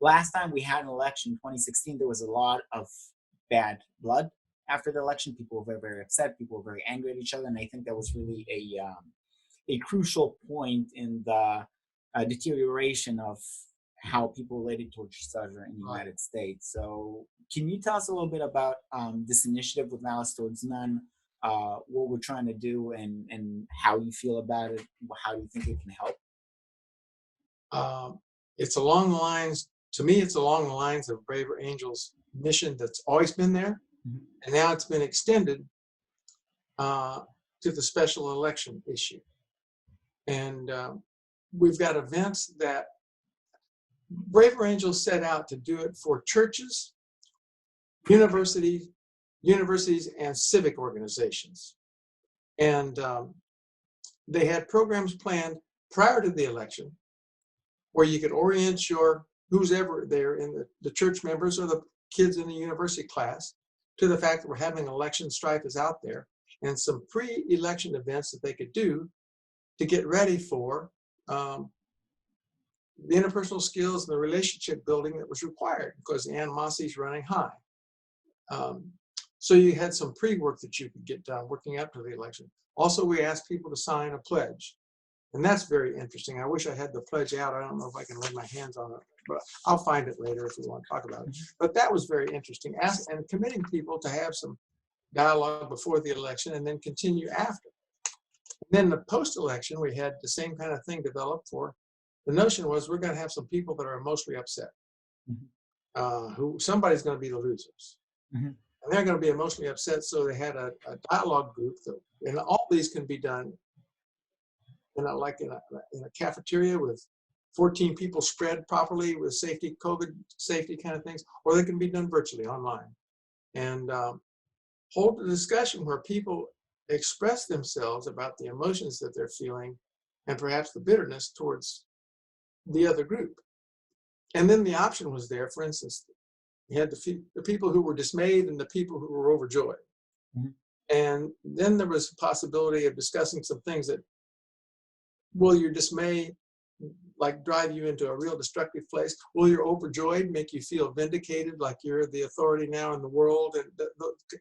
last time we had an election, 2016, there was a lot of bad blood after the election. People were very, very upset. People were very angry at each other, and I think that was really a crucial point in the deterioration of how people related towards each other in the United States. So can you tell us a little bit about this initiative with Malice Towards None, what we're trying to do, and how you feel about it? How do you think it can help? It's along the lines, to me, it's along the lines of Braver Angels' mission that's always been there. Mm-hmm. And now it's been extended to the special election issue. And we've got events that Braver Angels set out to do it for churches, universities, and civic organizations. And they had programs planned prior to the election where you could orient your who's ever there in the church members or the kids in the university class to the fact that we're having election strife is out there, and some pre-election events that they could do to get ready for the interpersonal skills and the relationship building that was required because the animosity is running high. So you had some pre-work that you could get done working up to the election. Also, we asked people to sign a pledge. And that's very interesting. I wish I had the pledge out. I don't know if I can lay my hands on it, but I'll find it later if we want to talk about it. But that was very interesting. And committing people to have some dialogue before the election and then continue after. And then the post-election, we had the same kind of thing developed for. The notion was we're going to have some people that are emotionally upset. Mm-hmm. Who somebody's going to be the losers. Mm-hmm. And they're going to be emotionally upset, so they had a dialogue group. And all these can be done like in a cafeteria with 14 people spread properly with safety, COVID safety kind of things, or they can be done virtually online. And hold a discussion where people express themselves about the emotions that they're feeling and perhaps the bitterness towards the other group. And then the option was there, for instance, you had the people who were dismayed and the people who were overjoyed. Mm-hmm. And then there was a possibility of discussing some things that, will your dismay like drive you into a real destructive place? Will your overjoyed make you feel vindicated, like you're the authority now in the world, and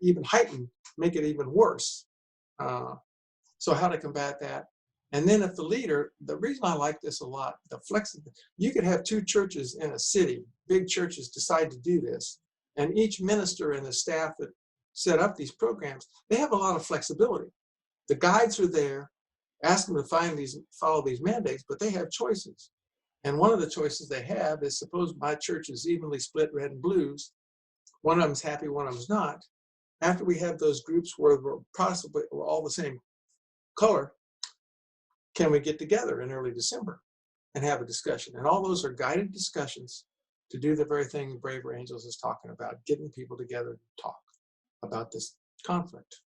even heightened, make it even worse? So how to combat that? And then if the leader, the reason I like this a lot, the flexibility, you could have two churches in a city, big churches decide to do this, and each minister and the staff that set up these programs, they have a lot of flexibility. The guides are there, ask them to follow these mandates, but they have choices. And one of the choices they have is, suppose my church is evenly split red and blues, one of them's happy, one of them's not. After we have those groups where we're all the same color, can we get together in early December and have a discussion? And all those are guided discussions to do the very thing Braver Angels is talking about, getting people together to talk about this conflict.